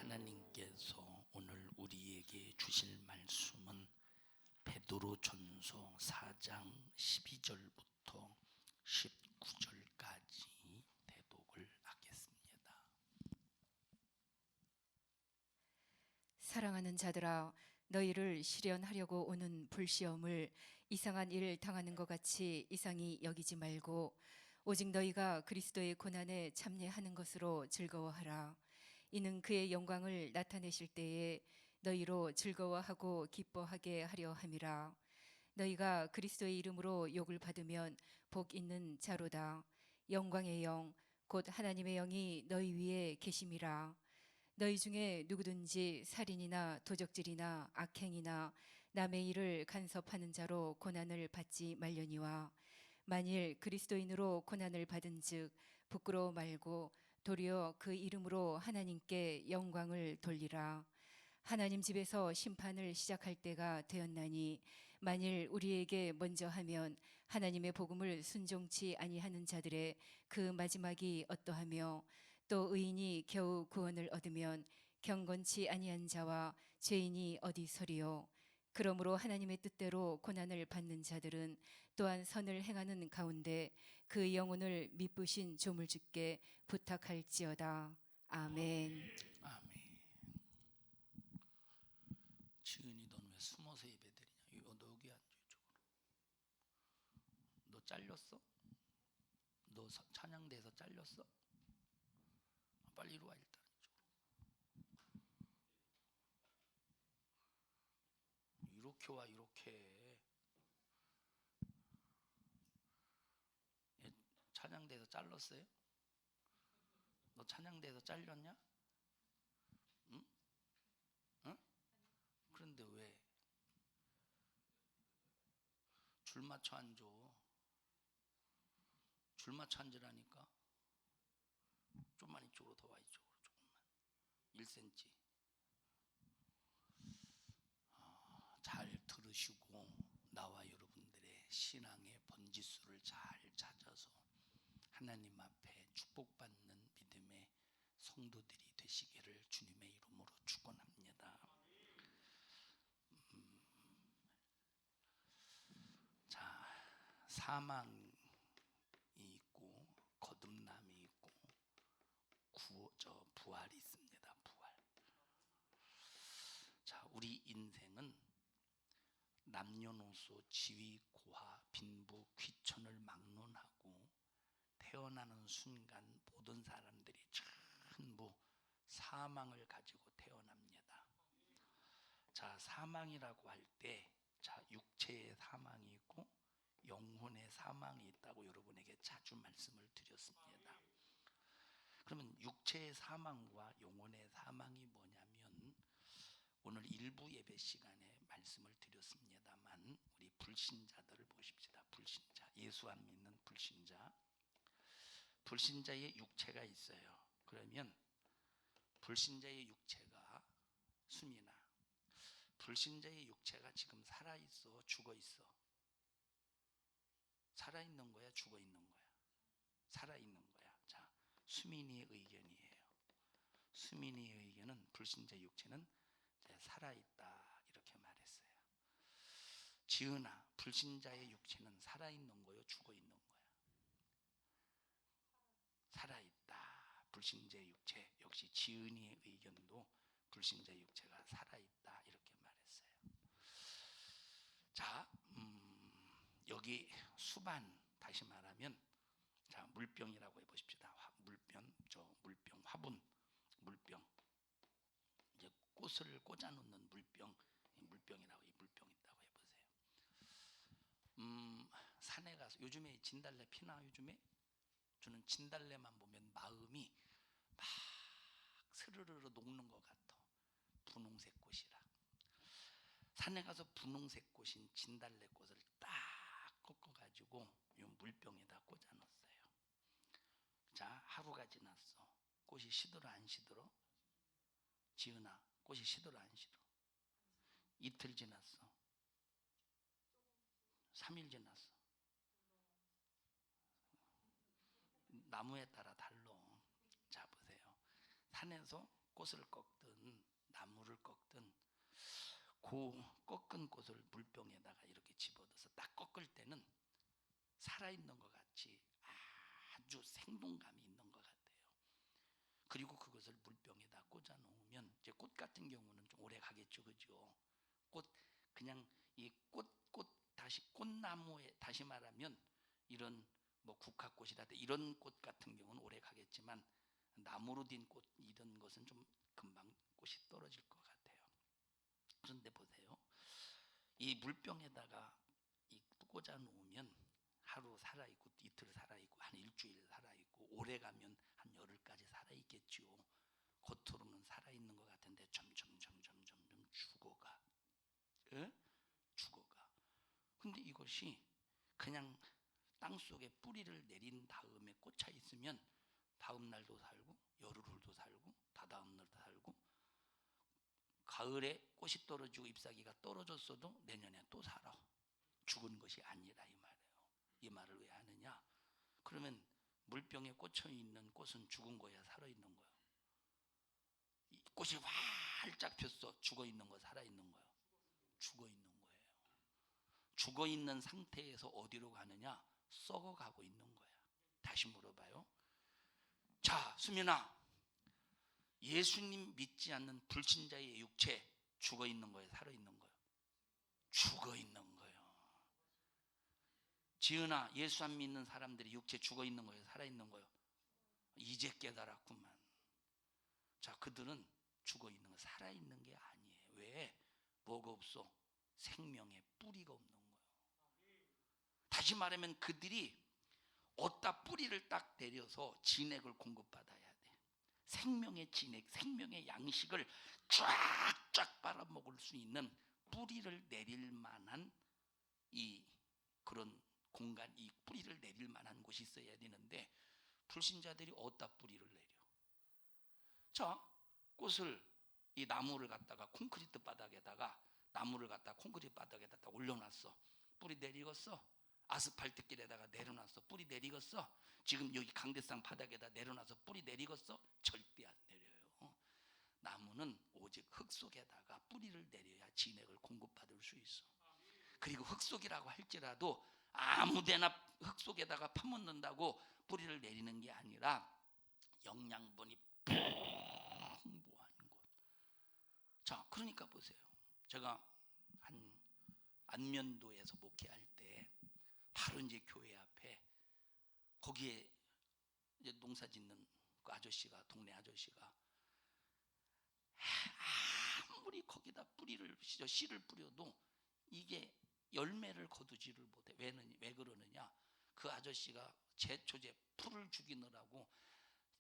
하나님께서 오늘 우리에게 주실 말씀은 베드로전서 4장 12절부터 19절까지 대독을 하겠습니다. 사랑하는 자들아, 너희를 시련하려고 오는 불시험을 이상한 일 당하는 것 같이 이상히 여기지 말고 오직 너희가 그리스도의 고난에 참여하는 것으로 즐거워하라. 이는 그의 영광을 나타내실 때에 너희로 즐거워하고 기뻐하게 하려 함이라. 너희가 그리스도의 이름으로 욕을 받으면 복 있는 자로다. 영광의 영 곧 하나님의 영이 너희 위에 계심이라. 너희 중에 누구든지 살인이나 도적질이나 악행이나 남의 일을 간섭하는 자로 고난을 받지 말려니와 만일 그리스도인으로 고난을 받은즉 부끄러워 말고 도리어 그 이름으로 하나님께 영광을 돌리라. 하나님 집에서 심판을 시작할 때가 되었나니 만일 우리에게 먼저 하면 하나님의 복음을 순종치 아니하는 자들의 그 마지막이 어떠하며 또 의인이 겨우 구원을 얻으면 경건치 아니한 자와 죄인이 어디 서리요. 그러므로 하나님의 뜻대로 고난을 받는 자들은 또한 선을 행하는 가운데 그 영혼을 미쁘신 조물주께 부탁할지어다. 아멘. 아멘. 지은이 너는 왜 숨어서 예배드리냐? 너 여기 앉아. 이쪽으로. 너 잘렸어? 너 찬양대에서 잘렸어? 빨리 이리 와. 일단 이쪽으로. 이렇게 와. 이렇게. 찬양대에서 잘렸어요? 너 찬양대에서 잘렸냐? 응? 응? 그런데 왜? 줄 맞춰 앉아. 줄 맞춰 앉으라니까. 좀만 이쪽으로 더 와. 이쪽으로 조금만. 1cm. 잘 들으시고 나와 여러분들의 신앙의 번지수를 잘 찾아서 하나님 앞에 축복받는 믿음의 성도들이 되시기를 주님의 이름으로 축원합니다. 자, 사망이 있고 거듭남이 있고 부활이 있습니다. 부활. 자, 우리 인생은 남녀노소 지위 고하 빈부 귀천을 막론하고 태어나는 순간 모든 사람들이 전부 사망을 가지고 태어납니다. 자, 사망이라고 할 때 자, 육체의 사망이 있고 영혼의 사망이 있다고 여러분에게 자주 말씀을 드렸습니다. 그러면 육체의 사망과 영혼의 사망이 뭐냐면 오늘 일부 예배 시간에 말씀을 드렸습니다만 우리 불신자들을 보십시다. 불신자, 예수 안 믿는 불신자. 불신자의 육체가 있어요. 그러면 불신자의 육체가 수민아, 불신자의 육체가 지금 살아있어, 죽어있어? 살아있는 거야, 죽어있는 거야? 살아있는 거야. 자, 수민이의 의견이에요. 수민이의 의견은 불신자 육체는 살아있다 이렇게 말했어요. 지은아, 불신자의 육체는 살아있는 거요, 죽어있는 거야? 살아있다. 불신자의 육체. 역시 지은이의 의견도 불신자의 육체가 살아있다 이렇게 말했어요. 자, 여기 수반, 다시 말하면 자, 물병이라고 해보십시다. 물병, 물병, 화분, 물병. 이제 꽃을 꽂아 놓는 물병, 물병이라고, 이 물병 있다고 해보세요. 산에 가서 요즘에 진달래 피나? 요즘에 저는 진달래만 보면 마음이 막 스르르르 녹는 것 같아. 분홍색 꽃이라. 산에 가서 분홍색 꽃인 진달래 꽃을 딱 꺾어가지고 이 물병에다 꽂아 놨어요. 자, 하루가 지났어. 꽃이 시들어 안 시들어? 지은아, 꽃이 시들어 안 시들어? 이틀 지났어. 3일 지났어. 나무에 따라 달라. 자, 보세요. 산에서 꽃을 꺾든 나무를 꺾든 그 꺾은 꽃을 물병에다가 이렇게 집어넣어서 딱 꺾을 때는 살아있는 것 같이 아주 생동감이 있는 것 같아요. 그리고 그것을 물병에다 꽂아 놓으면 이제 꽃 같은 경우는 좀 오래 가겠죠, 그죠? 꽃 그냥 이 꽃 다시 꽃나무에 다시 말하면 이런 뭐 국화꽃이라든지 이런 꽃 같은 경우는 오래 가겠지만 나무로 된 꽃 이런 것은 좀 금방 꽃이 떨어질 것 같아요. 그런데 보세요, 이 물병에다가 이 꽂아 놓으면 하루 살아 있고 이틀 살아 있고 한 일주일 살아 있고 오래 가면 한 열흘까지 살아 있겠죠. 겉으로는 살아 있는 것 같은데 점점 죽어가. 예? 죽어가. 근데 이것이 그냥 땅 속에 뿌리를 내린 다음에 꽂혀 있으면 다음 날도 살고 열흘 후도 살고 다다음 날도 살고 가을에 꽃이 떨어지고 잎사귀가 떨어졌어도 내년에 또 살아. 죽은 것이 아니라 이 말이에요. 이 말을 왜 하느냐? 그러면 물병에 꽂혀 있는 꽃은 죽은 거야, 살아 있는 거야? 이 꽃이 활짝 폈어. 죽어 있는 거, 살아 있는 거야? 죽어 있는 거예요. 죽어 있는 상태에서 어디로 가느냐? 썩어 가고 있는 거야. 다시 물어봐요. 자, 수민아, 예수님 믿지 않는 불신자의 육체 죽어 있는 거예요, 살아 있는 거예요? 죽어 있는 거예요. 지은아, 예수 안 믿는 사람들이 육체 죽어 있는 거예요, 살아 있는 거예요? 이제 깨달았구만. 자, 그들은 죽어 있는 거, 살아 있는 게 아니에요. 왜? 뭐가 없어? 생명의 뿌리가 없는 거예요. 다시 말하면 그들이 어디다 뿌리를 딱 내려서 진액을 공급받아야 돼. 생명의 진액, 생명의 양식을 쫙쫙 빨아먹을 수 있는 뿌리를 내릴 만한 이 그런 공간, 이 뿌리를 내릴 만한 곳이 있어야 되는데 불신자들이 어디다 뿌리를 내려? 자, 꽃을 이 나무를 갖다가 콘크리트 바닥에다가 나무를 갖다 콘크리트 바닥에다가 올려놨어. 뿌리 내리겠어? 아스팔트 길에다가 내려놨어. 뿌리 내리겠어? 지금 여기 강대상 바닥에다 내려놔서 뿌리 내리겠어? 절대 안 내려요. 나무는 오직 흙 속에다가 뿌리를 내려야 진액을 공급받을 수 있어. 그리고 흙 속이라고 할지라도 아무데나 흙 속에다가 파묻는다고 뿌리를 내리는 게 아니라 영양분이 풍부한 곳. 자, 그러니까 보세요. 제가 한 안면도에서 목회할 때 바로 이제 교회 앞에 거기에 이제 농사 짓는 그 아저씨가, 동네 아저씨가 아무리 거기다 뿌리를 씨를 뿌려도 이게 열매를 거두지를 못해. 왜 그러느냐? 그 아저씨가 제초제 풀을 죽이느라고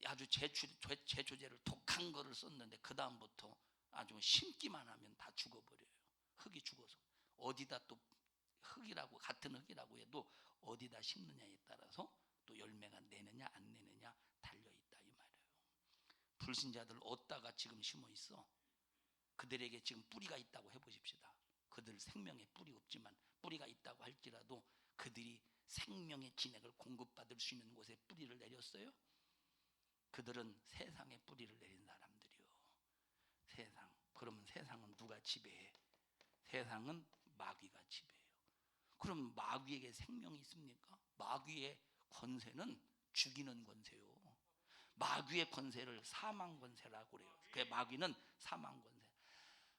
아주 제초제를 독한 거를 썼는데 그 다음부터 아주 심기만 하면 다 죽어버려요. 흙이 죽어서. 어디다 또 흙이라고 같은 흙이라고 해도 어디다 심느냐에 따라서 또 열매가 내느냐 안 내느냐 달려있다 이 말이에요. 불신자들 어디다가 지금 심어 있어? 그들에게 지금 뿌리가 있다고 해보십시다. 그들 생명의 뿌리 없지만 뿌리가 있다고 할지라도 그들이 생명의 진액을 공급받을 수 있는 곳에 뿌리를 내렸어요? 그들은 세상에 뿌리를 내린 사람들이요. 세상. 그러면 세상은 누가 지배해? 세상은 마귀가 지배해요. 그럼 마귀에게 생명이 있습니까? 마귀의 권세는 죽이는 권세요. 마귀의 권세를 사망 권세라고 그래요. 그 마귀는 사망 권세.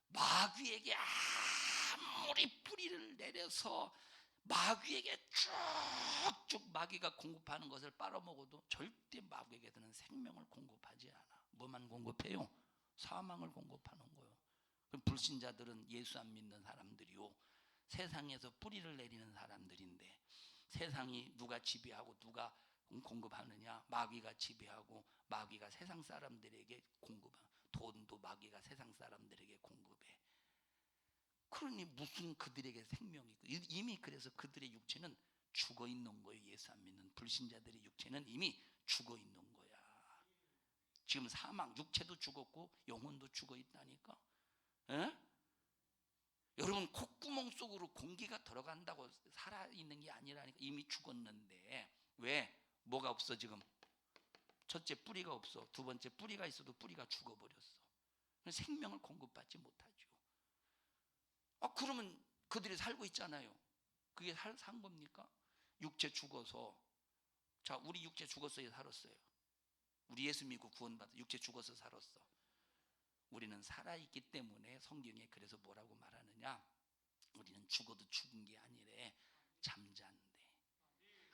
마귀에게 아무리 뿌리를 내려서 마귀에게 쭉쭉 마귀가 공급하는 것을 빨아먹어도 절대 마귀에게는 생명을 공급하지 않아. 뭐만 공급해요? 사망을 공급하는 거예요. 불신자들은 예수 안 믿는 사람들이요, 세상에서 뿌리를 내리는 사람들인데 세상이 누가 지배하고 누가 공급하느냐? 마귀가 지배하고 마귀가 세상 사람들에게 공급하고 돈도 마귀가 세상 사람들에게 공급해. 그러니 무슨 그들에게 생명이 있고, 이미 그래서 그들의 육체는 죽어 있는 거예요. 예수 안 믿는 불신자들의 육체는 이미 죽어 있는 거야. 지금 사망, 육체도 죽었고 영혼도 죽어 있다니까. 에? 여러분, 콧구멍 속으로 공기가 들어간다고 살아있는 게 아니라니까. 이미 죽었는데. 왜? 뭐가 없어 지금? 첫째, 뿌리가 없어. 두 번째, 뿌리가 있어도 뿌리가 죽어버렸어. 생명을 공급받지 못하죠. 그러면 그들이 살고 있잖아요. 그게 산 겁니까? 육체 죽어서. 자, 우리 육체 죽었어요, 살았어요? 우리 예수 믿고 구원받아 육체 죽어서 살았어. 우리는 살아있기 때문에 성경에 그래서 뭐라고 말하느냐, 우리는 죽어도 죽은 게 아니래, 잠잔데.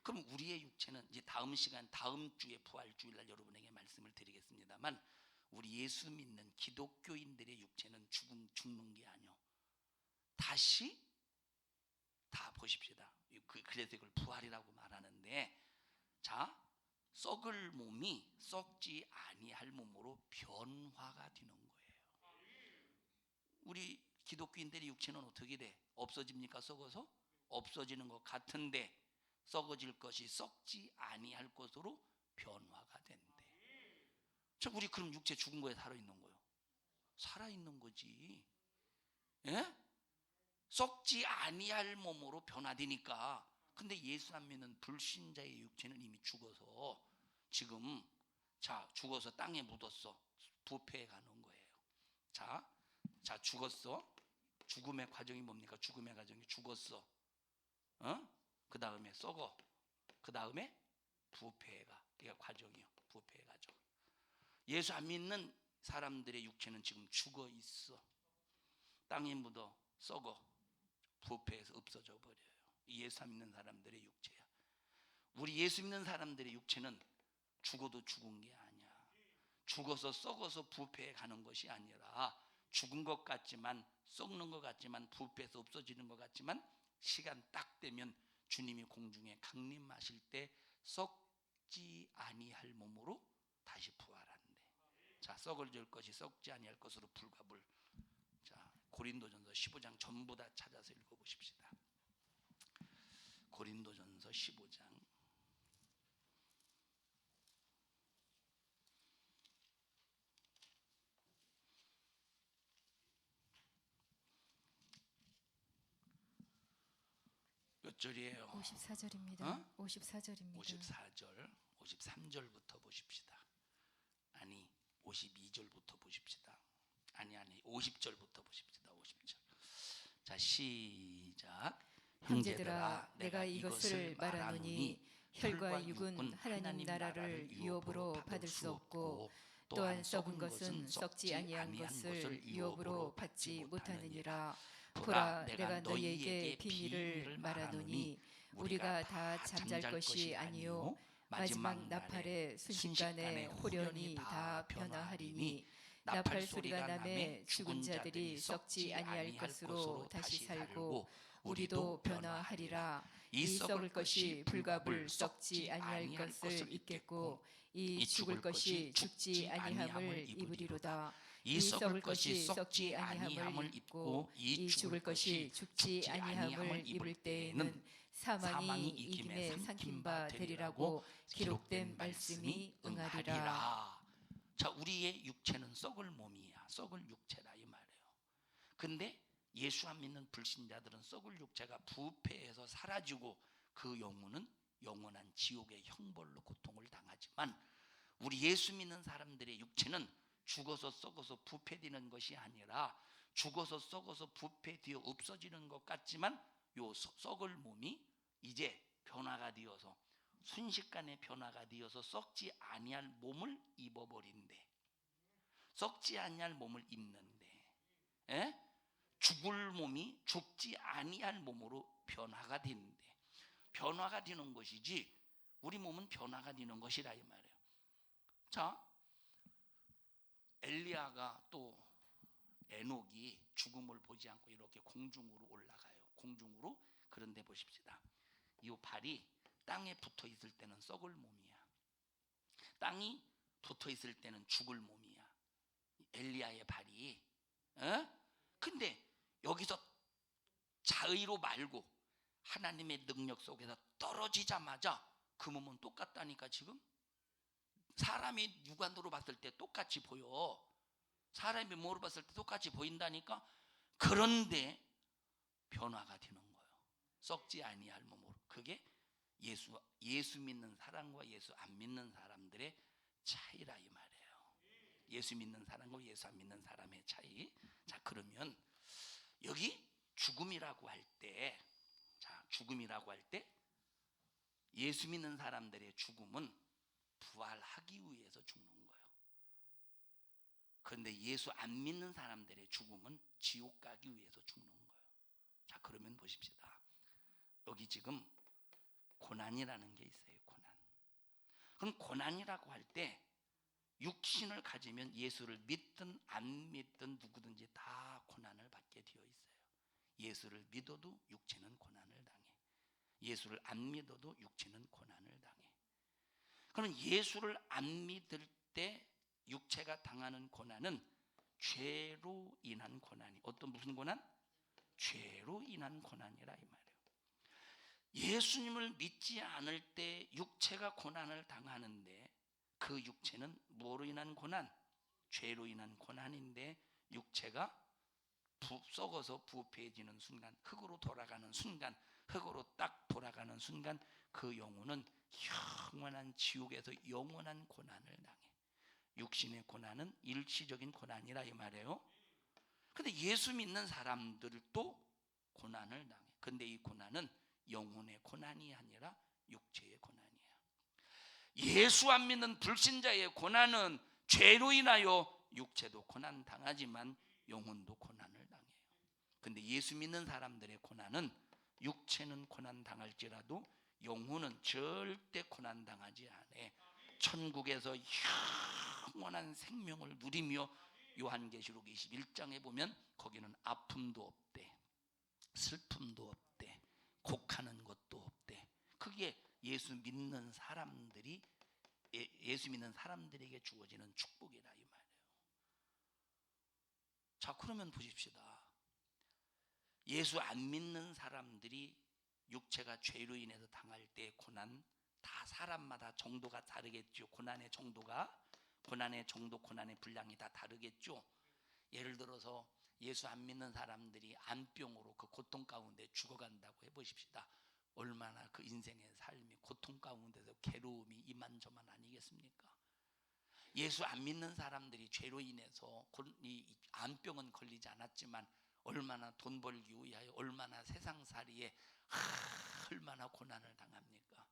그럼 우리의 육체는 이제 다음 시간, 다음 주에 부활주일날 여러분에게 말씀을 드리겠습니다만, 우리 예수 믿는 기독교인들의 육체는 죽는 게 아니요, 다시 다 보십시다. 그래서 이걸 부활이라고 말하는데, 자, 썩을 몸이 썩지 아니할 몸으로 변화가 되는 거예요. 우리 기독교인들의 육체는 어떻게 돼? 없어집니까? 썩어서? 없어지는 것 같은데 썩어질 것이 썩지 아니할 것으로 변화가 된대. 자, 우리 그럼 육체 죽은 거에 살아있는 거예요? 살아있는 거지. 예? 썩지 아니할 몸으로 변화되니까. 근데 예수 안 믿는 불신자의 육체는 이미 죽어서 지금, 자, 죽어서 땅에 묻었어. 부패해 가는 거예요. 자, 죽었어. 죽음의 과정이 뭡니까? 죽음의 과정이 죽었어. 그 다음에 썩어. 그 다음에 부패가. 이게 과정이요. 부패의 과정. 예수 안 믿는 사람들의 육체는 지금 죽어 있어. 땅에 묻어 썩어. 부패해서 없어져 버려요. 예수 안 믿는 사람들의 육체야. 우리 예수 믿는 사람들의 육체는 죽어도 죽은 게 아니야. 죽어서 썩어서 부패해 가는 것이 아니라, 죽은 것 같지만, 썩는 것 같지만, 부패해서 없어지는 것 같지만, 시간 딱 되면 주님이 공중에 강림하실 때 썩지 아니할 몸으로 다시 부활한대. 자, 썩을 줄 것이 썩지 아니할 것으로 불가불. 자, 고린도전서 15장 전부 다 찾아서 읽어보십시다. 고린도전서 15장. 몇 절이에요? 54절입니다. 54절입니다. 54절, 53절부터 보십시다. 아니, 52절부터 보십시다. 아니, 50절부터 보십시다. 50절. 자, 시작. 형제들아, 내가 이것을 말하노니 혈과 육은 하나님 나라를 유업으로 받을 수 없고, 또한 썩은 것은 썩지 아니한 것을 유업으로 받지 못하느니라. 보라, 내가 너희에게 비밀을 말하노니 우리가 다 잠잘 것이 아니요 마지막 나팔에 순식간에 호련히 다 변화하리니, 나팔 소리가 나매 죽은 자들이 썩지 아니할 것으로 다시 살고 우리도 변화하리라. 이 썩을 것이 불가불 썩지 아니할 것을 입겠고, 이 죽을 것이 죽지 아니함을 입으리로다. 이 썩을 것이 썩지 아니함을 입고 이 죽을 것이 죽지 아니함을 입을 때에는 사망이 이김에 삼킨 바 되리라고 기록된 말씀이 응하리라. 자, 우리의 육체는 썩을 몸이야. 썩을 육체라 이 말이에요. 근데 예수 안 믿는 불신자들은 썩을 육체가 부패해서 사라지고 그 영혼은 영원한 지옥의 형벌로 고통을 당하지만, 우리 예수 믿는 사람들의 육체는 죽어서 썩어서 부패되는 것이 아니라, 죽어서 썩어서 부패되어 없어지는 것 같지만 요 썩을 몸이 이제 변화가 되어서, 순식간에 변화가 되어서 썩지 아니할 몸을 입어버린대. 썩지 아니할 몸을 입는데, 죽을 몸이 죽지 아니할 몸으로 변화가 된대. 변화가 되는 것이지 우리 몸은 변화가 되는 것이라 이 말이에요. 자, 엘리야가 또 에녹이 죽음을 보지 않고 이렇게 공중으로 올라가요. 공중으로. 그런데 보십시다. 이 발이 땅에 붙어 있을 때는 썩을 몸이야. 땅이 붙어 있을 때는 죽을 몸이야. 엘리야의 발이. 근데 여기서 자의로 말고 하나님의 능력 속에서 떨어지자마자 그 몸은 똑같다니까. 지금 사람이 육안으로 봤을 때 똑같이 보여. 사람이 몸으로 봤을 때 똑같이 보인다니까. 그런데 변화가 되는 거예요. 썩지 아니할 몸으로. 그게 예수 믿는 사람과 예수 안 믿는 사람들의 차이라 이 말이에요. 예수 믿는 사람과 예수 안 믿는 사람의 차이. 자, 그러면 여기 죽음이라고 할 때, 자, 죽음이라고 할 때 예수 믿는 사람들의 죽음은 부활하기 위해서 죽는 거예요. 그런데 예수 안 믿는 사람들의 죽음은 지옥 가기 위해서 죽는 거예요. 자, 그러면 보십시다. 여기 지금 고난이라는 게 있어요. 고난. 그럼 고난이라고 할 때 육신을 가지면 예수를 믿든 안 믿든 누구든지 다 고난을 받게 되어 있어요. 예수를 믿어도 육체는 고난을 당해. 예수를 안 믿어도 육체는 고난을 당해. 그럼 예수를 안 믿을 때 육체가 당하는 고난은 죄로 인한 고난이, 어떤 무슨 고난? 죄로 인한 고난이라 이 말이에요. 예수님을 믿지 않을 때 육체가 고난을 당하는데 그 육체는 뭐로 인한 고난? 죄로 인한 고난인데 육체가 썩어서 부패해지는 순간, 흙으로 돌아가는 순간, 흙으로 딱 돌아가는 순간 그 영혼은 영원한 지옥에서 영원한 고난을 당해. 육신의 고난은 일시적인 고난이라 이 말이에요. 근데 예수 믿는 사람들도 고난을 당해. 근데 이 고난은 영혼의 고난이 아니라 육체의 고난이에요. 예수 안 믿는 불신자의 고난은 죄로 인하여 육체도 고난 당하지만 영혼도 고난을 당해요. 근데 예수 믿는 사람들의 고난은 육체는 고난 당할지라도 영혼은 절대 고난 당하지 않아. 천국에서 영원한 생명을 누리며 요한계시록 21장에 보면 거기는 아픔도 없대, 슬픔도 없대, 곡하는 것도 없대. 그게 예수 믿는 사람들이, 예수 믿는 사람들에게 주어지는 축복이라 이 말이에요. 자, 그러면 보십시다. 예수 안 믿는 사람들이 육체가 죄로 인해서 당할 때 고난, 다 사람마다 정도가 다르겠죠. 고난의 정도가, 고난의 정도, 고난의 분량이 다 다르겠죠. 예를 들어서 예수 안 믿는 사람들이 암병으로 그 고통 가운데 죽어간다고 해보십시다. 얼마나 그 인생의 삶이 고통 가운데서 괴로움이 이만저만 아니겠습니까? 예수 안 믿는 사람들이 죄로 인해서 이 암병은 걸리지 않았지만 얼마나 돈 벌기 위하여, 얼마나 세상살이에 얼마나 고난을 당합니까?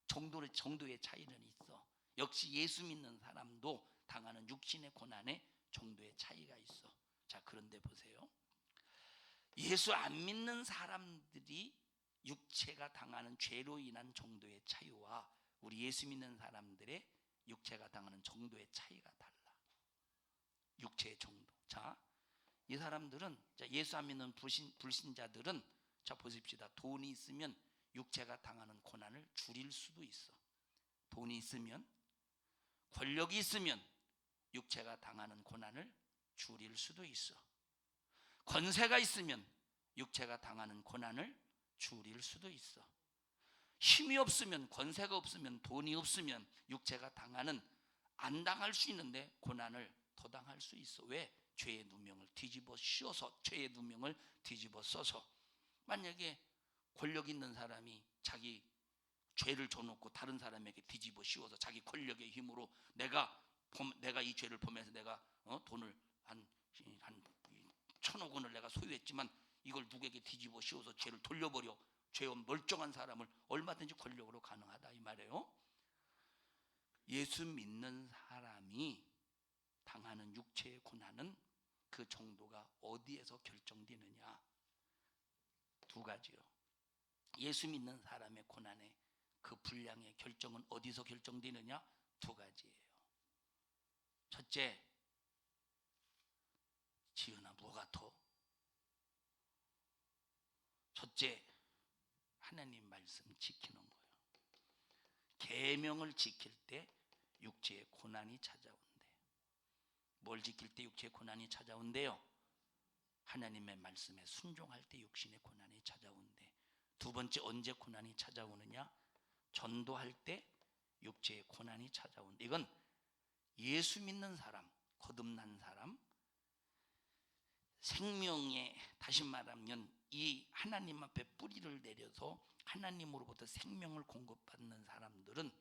정도의 차이는 있어. 역시 예수 믿는 사람도 당하는 육신의 고난에 정도의 차이가 있어. 자, 그런데 보세요. 예수 안 믿는 사람들이 육체가 당하는 죄로 인한 정도의 차이와 우리 예수 믿는 사람들의 육체가 당하는 정도의 차이가 달라. 육체의 정도. 자, 이 사람들은, 예수 안 믿는 불신자들은, 자, 보십시다. 돈이 있으면 육체가 당하는 고난을 줄일 수도 있어. 돈이 있으면, 권력이 있으면 육체가 당하는 고난을 줄일 수도 있어. 권세가 있으면 육체가 당하는 고난을 줄일 수도 있어. 힘이 없으면, 권세가 없으면, 돈이 없으면 육체가 당하는, 안 당할 수 있는데 고난을 더 당할 수 있어. 왜? 죄의 누명을 뒤집어 씌워서, 죄의 누명을 뒤집어 써서. 만약에 권력 있는 사람이 자기 죄를 져놓고 다른 사람에게 뒤집어 씌워서 자기 권력의 힘으로 내가 이 죄를 보면서 내가 돈을 한 1,000억 원을 내가 소유했지만 이걸 누구에게 뒤집어 씌워서 죄를 돌려버려. 죄업 멀쩡한 사람을 얼마든지 권력으로 가능하다 이 말이에요. 예수 믿는 사람이 당하는 육체의 고난은 그 정도가 어디에서 결정되느냐? 두 가지요. 예수 믿는 사람의 고난의 그 분량의 결정은 어디서 결정되느냐? 두 가지예요. 첫째, 지은아 뭐가 더? 첫째, 하나님 말씀 지키는 거예요. 계명을 지킬 때 육체의 고난이 찾아온대. 뭘 지킬 때 육체의 고난이 찾아온대요? 하나님의 말씀에 순종할 때 육신의 고난이 찾아온대. 두 번째, 언제 고난이 찾아오느냐? 전도할 때 육체의 고난이 찾아온대. 이건 예수 믿는 사람, 거듭난 사람, 생명에, 다시 말하면 이 하나님 앞에 뿌리를 내려서 하나님으로부터 생명을 공급받는 사람들은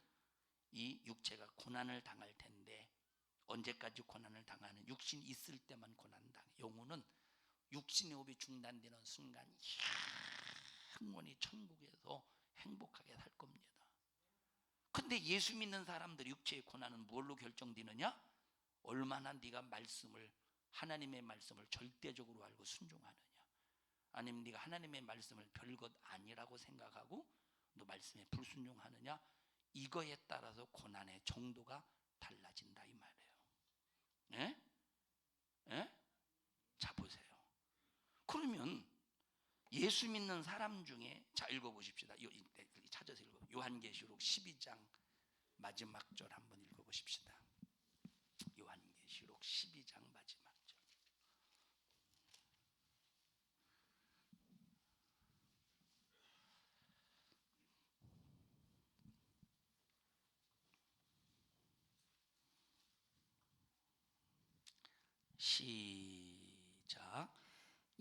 이 육체가 고난을 당할 텐데 언제까지 고난을 당하는? 육신이 있을 때만 고난 당해. 영혼은 육신의 호흡이 중단되는 순간 영원히 천국에서 행복하게 살 겁니다. 근데 예수 믿는 사람들이 육체의 고난은 뭘로 결정되느냐? 얼마나 네가 말씀을, 하나님의 말씀을 절대적으로 알고 순종하느냐, 아니면 네가 하나님의 말씀을 별것 아니라고 생각하고 너 말씀에 불순종하느냐, 이거에 따라서 고난의 정도가 달라진다 이 말이에요. 예? 예? 자 보세요. 그러면 예수 믿는 사람 중에, 자 읽어보십시다. 찾아서 읽어. 요한계시록 12장 마지막 절 한번 읽어보십시다. 요한계시록 12장 마지막 절. 시작.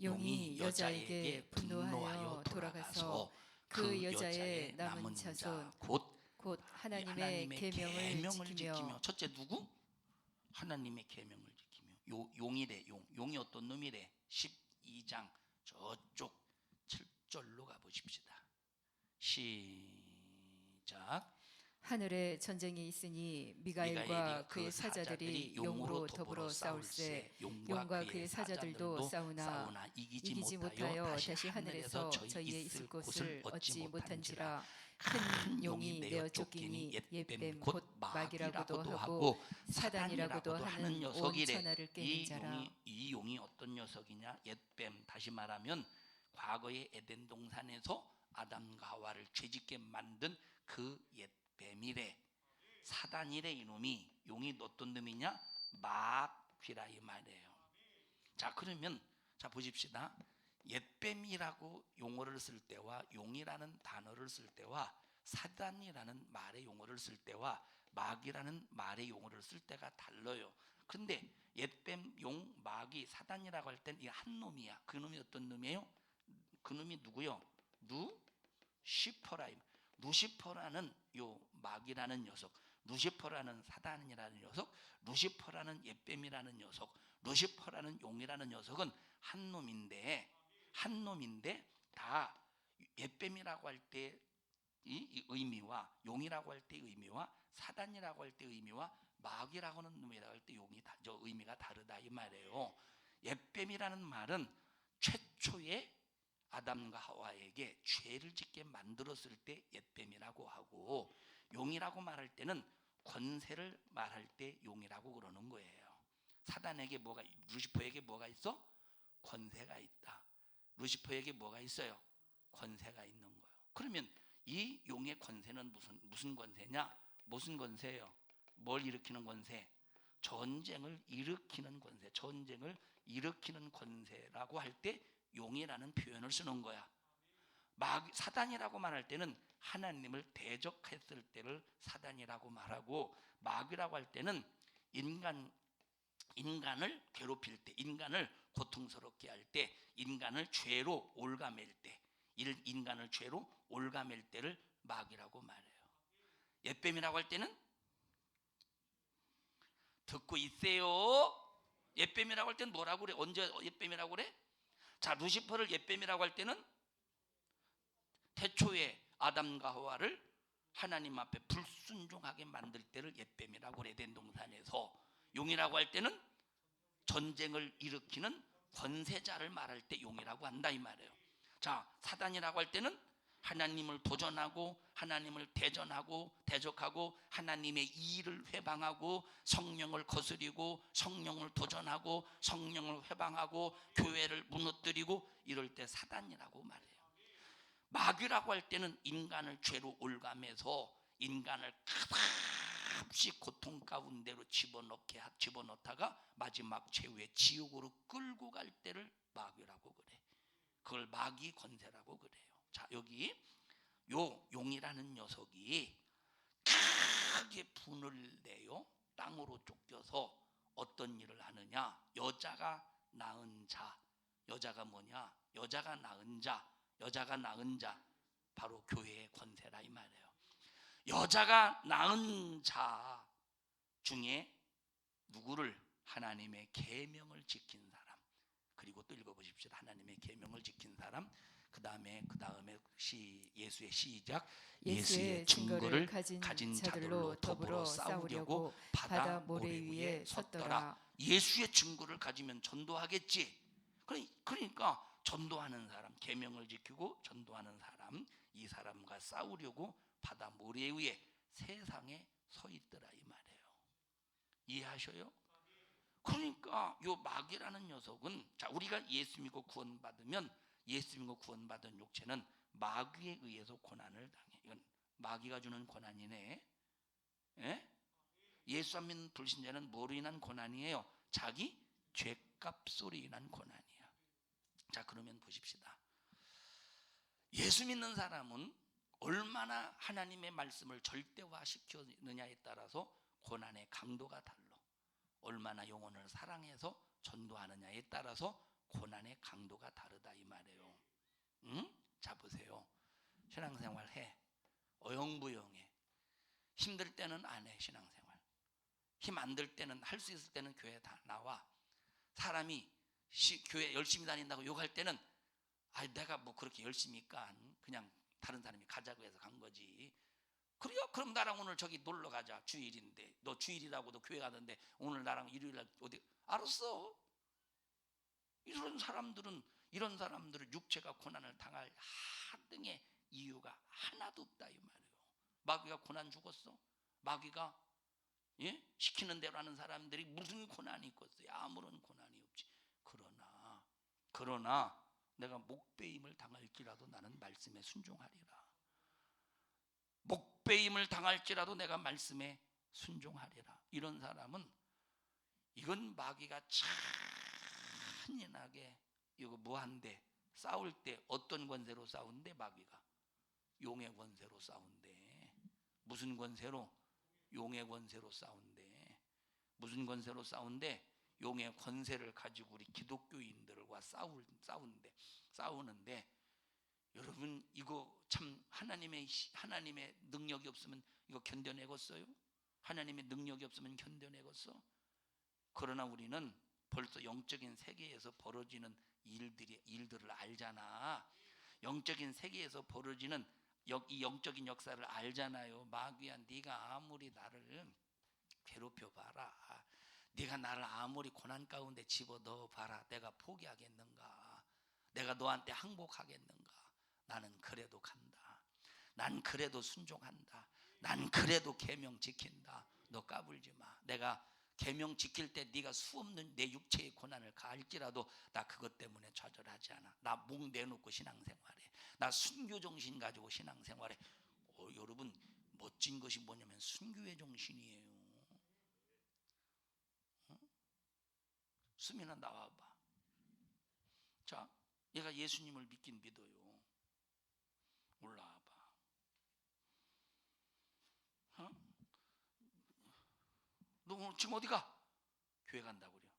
용이 여자에게 분노하여 돌아가서 그 여자의 남은 자손 곧 하나님의 계명을 지키며. 첫째 누구? 하나님의 계명을 지키며. 용이래. 용이 어떤 놈이래? 12장 저쪽 7절로 가보십시다. 시작. 하늘에 전쟁이 있으니 미가엘과 그의 사자들이 용으로 더불어 싸울세. 용과 그의 사자들도 싸우나 이기지 못하여 다시 하늘에서 저희의 있을 곳을 얻지 못한지라. 큰 용이 내어 쫓기니 옛뱀 곧 마귀라고도 하고 사단이라고도 하는 온 천하를 깨는 자라. 이 용이 어떤 녀석이냐? 옛뱀. 다시 말하면 과거의 에덴 동산에서 아담과 하와를 죄짓게 만든 그 옛뱀이래. 사단이래. 이놈이. 용이 어떤 놈이냐? 마귀라 이 말이에요. 자 그러면 자 보십시다. 옛뱀이라고 용어를 쓸 때와 용이라는 단어를 쓸 때와 사단이라는 말의 용어를 쓸 때와 마귀라는 말의 용어를 쓸 때가 달라요. 근데 옛뱀, 용, 마귀, 사단이라고 할 땐 이 한 놈이야. 그 놈이 어떤 놈이에요? 그 놈이 누구요? 루시퍼라. 루시퍼라는 요 마귀라는 녀석, 루시퍼라는 사단이라는 녀석, 루시퍼라는 옛뱀이라는 녀석, 루시퍼라는 용이라는 녀석은 한 놈인데 다 옛뱀이라고 할 때 이 의미와 용이라고 할 때 의미와 사단이라고 할 때 의미와 마귀라고 하는 놈이라고 할 때 용이 저 의미가 다르다 이 말이에요. 옛뱀이라는 말은 최초의 아담과 하와에게 죄를 짓게 만들었을 때 옛뱀이라고 하고, 용이라고 말할 때는 권세를 말할 때 용이라고 그러는 거예요. 사단에게 뭐가, 루시퍼에게 뭐가 있어? 권세가 있다. 루시퍼에게 뭐가 있어요? 권세가 있는 거예요. 그러면 이 용의 권세는 무슨 권세냐? 무슨 권세예요? 뭘 일으키는 권세? 전쟁을 일으키는 권세. 전쟁을 일으키는 권세라고 할 때 용이라는 표현을 쓰는 거야. 사단이라고 말할 때는 하나님을 대적했을 때를 사단이라고 말하고, 마귀라고 할 때는 인간을 괴롭힐 때, 인간을 고통스럽게 할 때, 인간을 죄로 올가맬 때, 인간을 죄로 올가맬 때를 마귀라고 말해요. 옛뱀이라고 할 때는 듣고 있어요. 옛뱀이라고 할 때는 뭐라고 그래? 언제 옛뱀이라고 그래? 자, 루시퍼를 옛뱀이라고 할 때는 태초에 아담과 하와를 하나님 앞에 불순종하게 만들 때를 옛뱀이라고 그래. 에덴 동산에서. 용이라고 할 때는 전쟁을 일으키는 권세자를 말할 때 용이라고 한다 이 말이에요. 자, 사단이라고 할 때는 하나님을 도전하고 하나님을 대적하고 하나님의 이의를 회방하고 성령을 거스리고 성령을 도전하고 성령을 회방하고 교회를 무너뜨리고 이럴 때 사단이라고 말해요. 마귀라고 할 때는 인간을 죄로 올가매서 인간을 끝없이 고통 가운데로 집어넣다가 마지막 최후의 지옥으로 끌고 갈 때를 마귀라고 그래. 그걸 마귀 권세라고 그래요. 자, 여기 요 용이라는 녀석이 크게 분을 내요. 땅으로 쫓겨서 어떤 일을 하느냐? 여자가 낳은 자. 여자가 뭐냐? 여자가 낳은 자 바로 교회의 권세라 이 말이에요. 여자가 낳은 자 중에 누구를? 하나님의 계명을 지킨 사람. 그리고 또 읽어보십시오. 하나님의 계명을 지킨 사람. 그 다음에 예수의 시작. 예수의 증거를 가진 자들로 더불어 싸우려고 바다 모래 위에 섰더라. 예수의 증거를 가지면 전도하겠지. 그러니까 전도하는 사람, 계명을 지키고 전도하는 사람, 이 사람과 싸우려고 바다 모래 위에 세상에 서 있더라 이 말이에요. 이해하셔요? 그러니까 요 마귀라는 녀석은, 자, 우리가 예수 믿고 구원받으면, 예수 믿고 구원받은 육체는 마귀에 의해서 고난을 당해. 이건 마귀가 주는 고난이네. 예? 예수 안 믿는 불신자는 뭐로 인한 고난이에요? 자기 죄값으로 인한 고난이야. 자, 그러면 보십시다. 예수 믿는 사람은 얼마나 하나님의 말씀을 절대화시키느냐에 따라서 고난의 강도가 달라. 얼마나 영혼을 사랑해서 전도하느냐에 따라서 고난의 강도가 다르다 이 말이에요. 응? 자, 보세요. 신앙생활 해. 어영부영해. 힘들 때는 안 해. 신앙생활. 힘 안 들 때는, 할 수 있을 때는 교회 다 나와. 사람이 교회 열심히 다닌다고 욕할 때는, 아, 내가 뭐 그렇게 열심히니까 그냥 다른 사람이 가자고 해서 간 거지. 그래요? 그럼 나랑 오늘 저기 놀러 가자. 주일인데. 너 주일이라고도 교회 가는데 오늘 나랑 일요일날 어디? 알았어. 이런 사람들은 육체가 고난을 당할 하등의 이유가 하나도 없다 이 말이에요. 마귀가 고난 주겠어? 마귀가 시키는 대로 하는 사람들이 무슨 고난이 있겠어요? 아무런 고난이 없지. 그러나 내가 목배임을 당할지라도 나는 말씀에 순종하리라. 목배임을 당할지라도 내가 말씀에 순종하리라. 이런 사람은, 이건 마귀가 잔인하게 이거 무한대 싸울 때 어떤 권세로 싸운대? 마귀가 용의 권세로 싸운대. 무슨 권세로? 용의 권세로 싸운대. 무슨 권세로 싸운대? 용의 권세를 가지고 우리 기독교인들과 싸우는데, 여러분 이거 참 하나님의 능력이 없으면 이거 견뎌내겠어요? 하나님의 능력이 없으면 견뎌내겠어? 그러나 우리는 벌써 영적인 세계에서 벌어지는 일들을 알잖아. 영적인 세계에서 벌어지는 이 영적인 역사를 알잖아요. 마귀야, 네가 아무리 나를 괴롭혀봐라, 네가 나를 아무리 고난 가운데 집어넣어 봐라, 내가 포기하겠는가? 내가 너한테 항복하겠는가? 나는 그래도 간다. 난 그래도 순종한다. 난 그래도 계명 지킨다. 너 까불지 마. 내가 계명 지킬 때 네가 수없는 내 육체의 고난을 가할지라도 나 그것 때문에 좌절하지 않아. 나 목 내놓고 신앙생활해. 나 순교 정신 가지고 신앙생활해. 여러분, 멋진 것이 뭐냐면 순교의 정신이에요. 수민아, 나와봐. 자, 얘가 예수님을 믿긴 믿어요. 올라와봐. 너 오늘 지금 어디 가? 교회 간다고 그래요.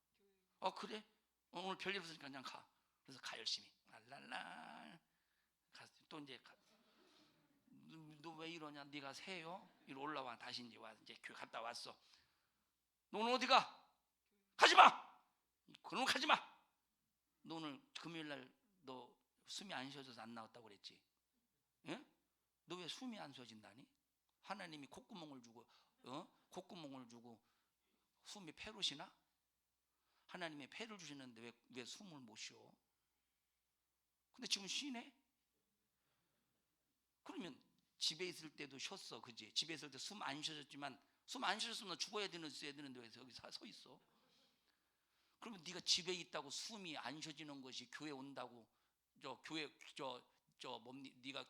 그래? 오늘 별일 없으니까 그냥 가. 그래서 가 열심히. 랄랄라. 또 이제 너 왜 이러냐? 네가 새요? 이리 올라와. 다시 이제 교회 갔다 왔어. 너 오늘 어디 가? 가지 마. 그럼 가지 마. 너 오늘 금요일 날 너 숨이 안 쉬어져서 안 나왔다고 그랬지? 예? 너 왜 숨이 안 쉬어진다니? 하나님이 콧구멍을 주고 숨이 폐로 쉬나? 하나님이 폐를 주시는데 왜 숨을 못 쉬어? 근데 지금 쉬네? 그러면 집에 있을 때도 쉬었어, 그지? 집에 있을 때 숨 안 쉬어졌지만, 숨 안 쉬었으면 죽어야 되는데 왜 여기 서 있어? 그러면 네가 집에 있다고 숨이 안 쉬어지는 것이 교회 온다고, 네가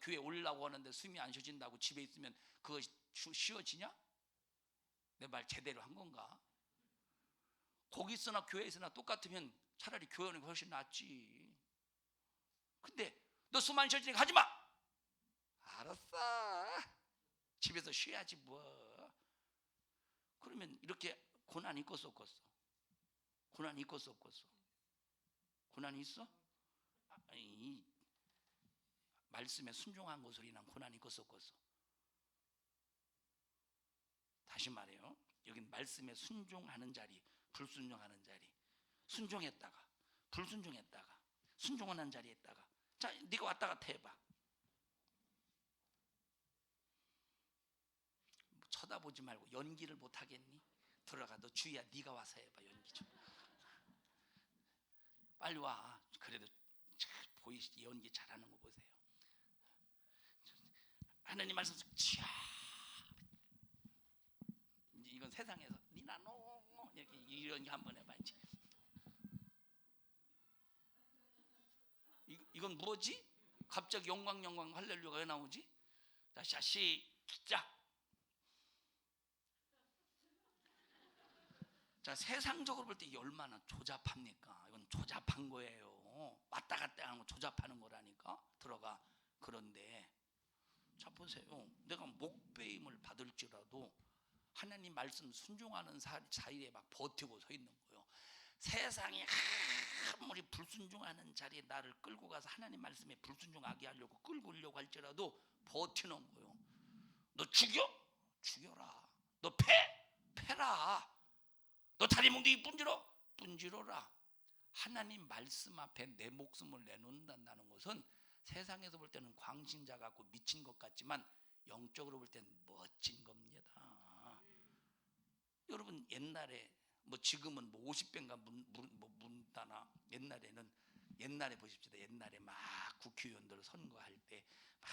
교회 오려고 하는데 숨이 안 쉬어진다고 집에 있으면 그것이 쉬어지냐? 내 말 제대로 한 건가? 거기 있으나 교회에 있으나 똑같으면 차라리 교회 오는 게 훨씬 낫지. 근데 너 숨 안 쉬어지니까 하지 마. 알았어. 집에서 쉬어야지 뭐. 그러면 이렇게 고난이 있겠어 없겠어? 고난이 있겠어 없겠어? 고난이 있어? 아니, 말씀에 순종한 것으로 인한 고난이 있겠어 없겠어? 다시 말해요. 여긴 말씀에 순종하는 자리, 불순종하는 자리, 순종했다가 불순종했다가 순종하는 자리에 있다가, 자 네가 왔다 갔다 해봐. 쳐다보지 말고 연기를 못 하겠니? 들어가. 너 주희야, 네가 와서 해봐. 연기 좀. 빨리 와. 그래도 보이시지? 연기 잘하는 거 보세요. 하나님 말씀 쫙. 이건 세상에서 니나 너 이렇게 이런 게 한번 해봐. 이제 이건 뭐지? 갑자기 영광 할렐루야가 왜 나오지? 자 시작. 자, 세상적으로 볼 때 이게 얼마나 조잡합니까? 이건 조잡한 거예요. 왔다 갔다 하는 거 조잡하는 거라니까. 들어가. 그런데 자 보세요. 내가 목배임을 받을지라도 하나님 말씀 순종하는 사이에 막 버티고 서 있는 거예요. 세상이 아무리 불순종하는 자리에 나를 끌고 가서 하나님 말씀에 불순종하게 하려고 끌고 오려고 할지라도 버티는 거예요. 너 죽여? 죽여라. 너 패라. 너 다리 뭉개기 분지러라. 하나님 말씀 앞에 내 목숨을 내놓는다는 것은 세상에서 볼 때는 광신자 같고 미친 것 같지만 영적으로 볼 때는 멋진 겁니다. 여러분 옛날에 뭐 지금은 뭐 50배인가 문다나 옛날에 보십시다. 옛날에 막 국회의원들 선거할 때 막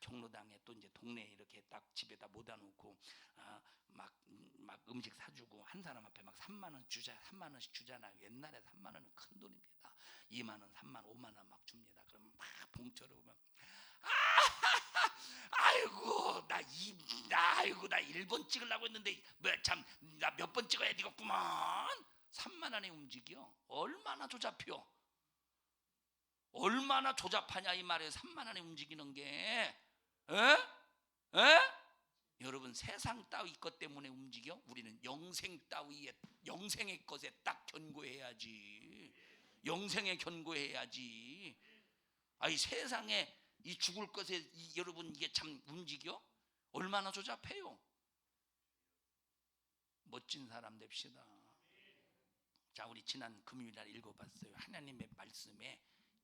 경로당에 또 이제 동네에 이렇게 딱 집에다 모아 놓고 막 음식 사주고 한 사람 앞에 막 3만 원씩 주잖아요. 옛날에 3만 원은 큰 돈입니다. 2만 원, 3만, 5만 원 막 줍니다. 그러면 막 봉투를 보면 아이고 나 1번 찍으려고 했는데 나 몇 번 찍어야 되겠구만. 3만 원에 움직여. 얼마나 조잡혀. 얼마나 조잡하냐 이 말이에요. 3만 원에 움직이는 게. 여러분 세상 따위 것 때문에 움직여? 우리는 영생의 것에 딱 견고해야지. 영생에 견고해야지. 아이 세상에 이 죽을 것에 여러분 이게 참 움직여? 얼마나 조잡해요. 멋진 사람 됩시다. 자, 우리 지난 금요일날 읽어봤어요. 하나님의 말씀에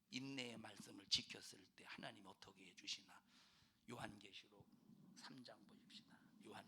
인내의 말씀을 지켰을 때 하나님 어떻게 해주시나. 요한계시록 3장 보십시오.